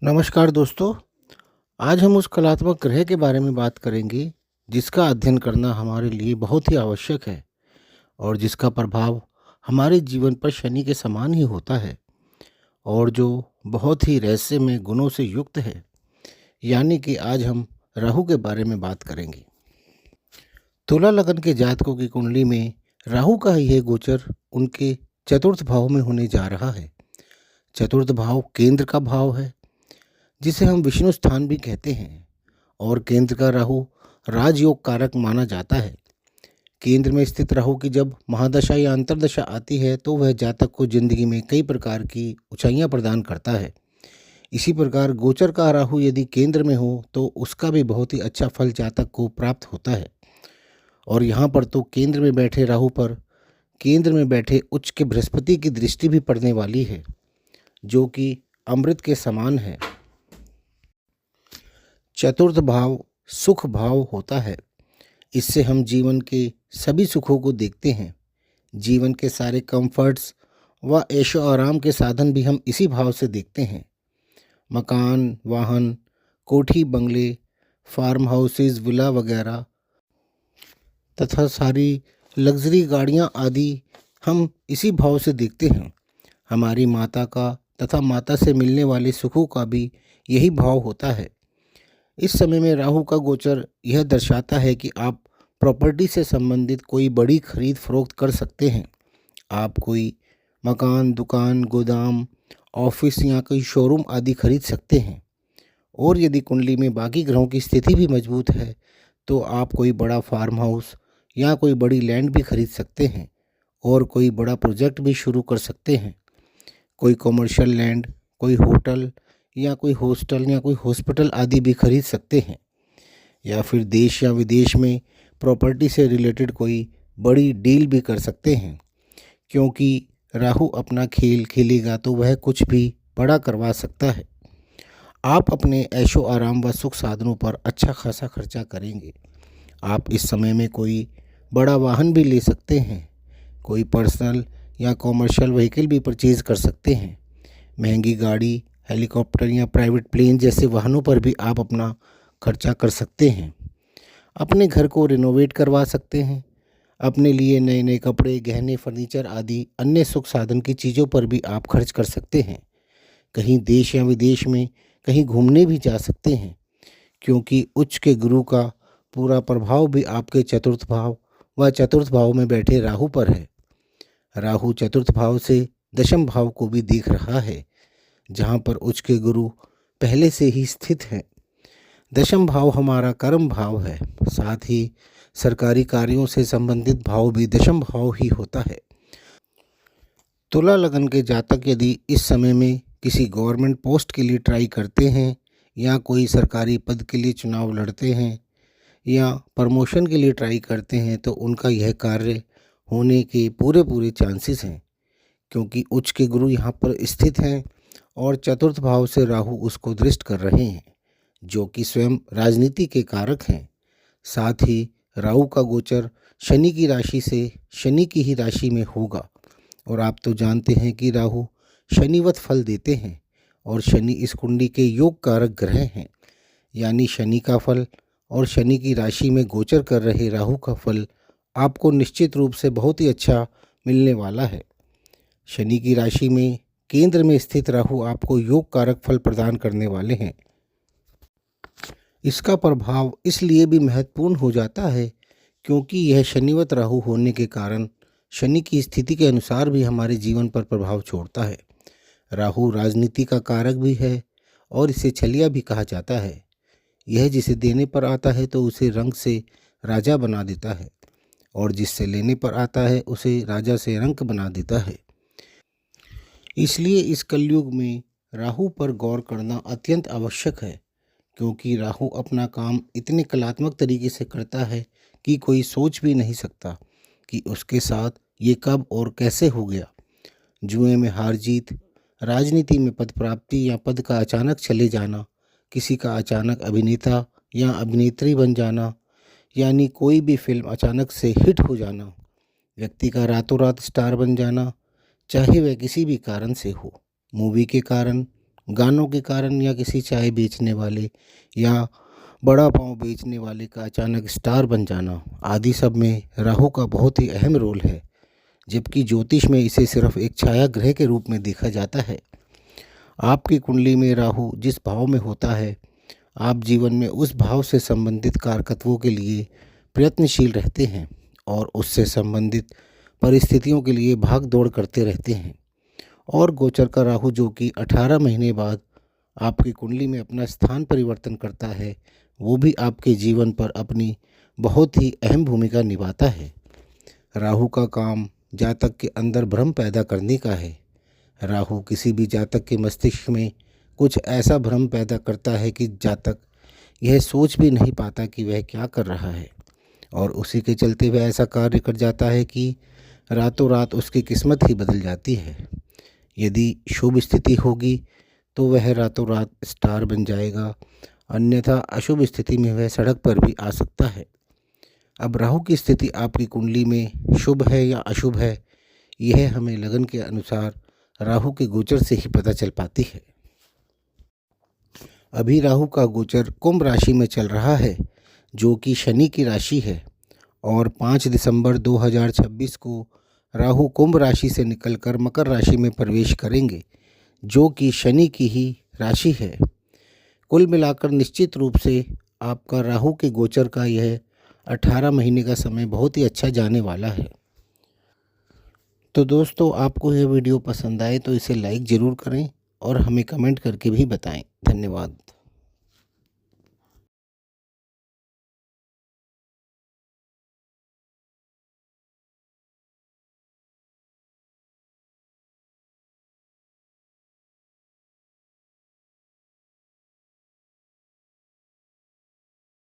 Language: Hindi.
नमस्कार दोस्तों। आज हम उस कलात्मक ग्रह के बारे में बात करेंगे जिसका अध्ययन करना हमारे लिए बहुत ही आवश्यक है और जिसका प्रभाव हमारे जीवन पर शनि के समान ही होता है और जो बहुत ही रहस्यमय गुणों से युक्त है। यानी कि आज हम राहु के बारे में बात करेंगे। तुला लगन के जातकों की कुंडली में राहु का यह गोचर उनके चतुर्थ भाव में होने जा रहा है। चतुर्थ भाव केंद्र का भाव है जिसे हम विष्णु स्थान भी कहते हैं और केंद्र का राहु राजयोग कारक माना जाता है। केंद्र में स्थित राहु की जब महादशा या अंतर्दशा आती है तो वह जातक को जिंदगी में कई प्रकार की ऊंचाइयां प्रदान करता है। इसी प्रकार गोचर का राहु यदि केंद्र में हो तो उसका भी बहुत ही अच्छा फल जातक को प्राप्त होता है। और यहाँ पर तो केंद्र में बैठे राहु पर केंद्र में बैठे उच्च के बृहस्पति की दृष्टि भी पड़ने वाली है जो कि अमृत के समान है। चतुर्थ भाव सुख भाव होता है। इससे हम जीवन के सभी सुखों को देखते हैं। जीवन के सारे कंफर्ट्स व ऐशो आराम के साधन भी हम इसी भाव से देखते हैं। मकान, वाहन, कोठी, बंगले, फार्म हाउसेस, विला वगैरह तथा सारी लग्जरी गाड़ियां आदि हम इसी भाव से देखते हैं। हमारी माता का तथा माता से मिलने वाले सुखों का भी यही भाव होता है। इस समय में राहु का गोचर यह दर्शाता है कि आप प्रॉपर्टी से संबंधित कोई बड़ी खरीद फरोख्त कर सकते हैं। आप कोई मकान, दुकान, गोदाम, ऑफिस या कोई शोरूम आदि खरीद सकते हैं। और यदि कुंडली में बाकी ग्रहों की स्थिति भी मजबूत है तो आप कोई बड़ा फार्म हाउस या कोई बड़ी लैंड भी खरीद सकते हैं और कोई बड़ा प्रोजेक्ट भी शुरू कर सकते हैं। कोई कॉमर्शियल लैंड, कोई होटल या कोई हॉस्टल या कोई हॉस्पिटल आदि भी खरीद सकते हैं। या फिर देश या विदेश में प्रॉपर्टी से रिलेटेड कोई बड़ी डील भी कर सकते हैं। क्योंकि राहु अपना खेल खेलेगा तो वह कुछ भी बड़ा करवा सकता है। आप अपने ऐशो आराम व सुख साधनों पर अच्छा खासा खर्चा करेंगे। आप इस समय में कोई बड़ा वाहन भी ले सकते हैं। कोई पर्सनल या कॉमर्शियल व्हीकल भी परचेज़ कर सकते हैं। महंगी गाड़ी, हेलीकॉप्टर या प्राइवेट प्लेन जैसे वाहनों पर भी आप अपना खर्चा कर सकते हैं। अपने घर को रिनोवेट करवा सकते हैं। अपने लिए नए नए कपड़े, गहने, फर्नीचर आदि अन्य सुख साधन की चीज़ों पर भी आप खर्च कर सकते हैं। कहीं देश या विदेश में कहीं घूमने भी जा सकते हैं क्योंकि उच्च के गुरु का पूरा प्रभाव भी आपके चतुर्थ भाव व चतुर्थ भाव में बैठे राहु पर है। राहु चतुर्थ भाव से दशम भाव को भी देख रहा है जहाँ पर उच्च के गुरु पहले से ही स्थित हैं। दशम भाव हमारा कर्म भाव है। साथ ही सरकारी कार्यों से संबंधित भाव भी दशम भाव ही होता है। तुला लगन के जातक यदि इस समय में किसी गवर्नमेंट पोस्ट के लिए ट्राई करते हैं या कोई सरकारी पद के लिए चुनाव लड़ते हैं या प्रमोशन के लिए ट्राई करते हैं तो उनका यह कार्य होने के पूरे पूरे चांसेस हैं क्योंकि उच्च के गुरु यहाँ पर स्थित हैं और चतुर्थ भाव से राहु उसको दृष्ट कर रहे हैं जो कि स्वयं राजनीति के कारक हैं। साथ ही राहु का गोचर शनि की राशि से शनि की ही राशि में होगा और आप तो जानते हैं कि राहु शनिवत फल देते हैं और शनि इस कुंडली के योग कारक ग्रह हैं। यानी शनि का फल और शनि की राशि में गोचर कर रहे राहु का फल आपको निश्चित रूप से बहुत ही अच्छा मिलने वाला है। शनि की राशि में केंद्र में स्थित राहु आपको योग कारक फल प्रदान करने वाले हैं। इसका प्रभाव इसलिए भी महत्वपूर्ण हो जाता है क्योंकि यह शनिवत राहु होने के कारण शनि की स्थिति के अनुसार भी हमारे जीवन पर प्रभाव छोड़ता है। राहु राजनीति का कारक भी है और इसे छलिया भी कहा जाता है। यह जिसे देने पर आता है तो उसे रंक से राजा बना देता है और जिससे लेने पर आता है उसे राजा से रंक बना देता है। इसलिए इस कलयुग में राहु पर गौर करना अत्यंत आवश्यक है क्योंकि राहु अपना काम इतने कलात्मक तरीके से करता है कि कोई सोच भी नहीं सकता कि उसके साथ ये कब और कैसे हो गया। जुए में हार जीत, राजनीति में पद प्राप्ति या पद का अचानक चले जाना, किसी का अचानक अभिनेता या अभिनेत्री बन जाना, यानी कोई भी फिल्म अचानक से हिट हो जाना, व्यक्ति का रातों रात स्टार बन जाना, चाहे वह किसी भी कारण से हो, मूवी के कारण, गानों के कारण या किसी चाय बेचने वाले या बड़ा पाव बेचने वाले का अचानक स्टार बन जाना आदि सब में राहु का बहुत ही अहम रोल है। जबकि ज्योतिष में इसे सिर्फ एक छाया ग्रह के रूप में देखा जाता है। आपकी कुंडली में राहु जिस भाव में होता है, आप जीवन में उस भाव से संबंधित कारकत्वों के लिए प्रयत्नशील रहते हैं और उससे संबंधित परिस्थितियों के लिए भाग दौड़ करते रहते हैं। और गोचर का राहु जो कि 18 महीने बाद आपकी कुंडली में अपना स्थान परिवर्तन करता है, वो भी आपके जीवन पर अपनी बहुत ही अहम भूमिका निभाता है। राहु का काम जातक के अंदर भ्रम पैदा करने का है। राहु किसी भी जातक के मस्तिष्क में कुछ ऐसा भ्रम पैदा करता है कि जातक यह सोच भी नहीं पाता कि वह क्या कर रहा है, और उसी के चलते वह ऐसा कार्य कर जाता है कि रातों रात उसकी किस्मत ही बदल जाती है। यदि शुभ स्थिति होगी तो वह रातों रात स्टार बन जाएगा, अन्यथा अशुभ स्थिति में वह सड़क पर भी आ सकता है। अब राहु की स्थिति आपकी कुंडली में शुभ है या अशुभ है, यह हमें लगन के अनुसार राहु के गोचर से ही पता चल पाती है। अभी राहु का गोचर कुंभ राशि में चल रहा है, जो कि शनि की राशि है, और 5 दिसंबर 2026 को राहु कुंभ राशि से निकलकर मकर राशि में प्रवेश करेंगे, जो कि शनि की ही राशि है। कुल मिलाकर निश्चित रूप से आपका राहु के गोचर का यह 18 महीने का समय बहुत ही अच्छा जाने वाला है। तो दोस्तों, आपको यह वीडियो पसंद आए तो इसे लाइक ज़रूर करें और हमें कमेंट करके भी बताएं। धन्यवाद।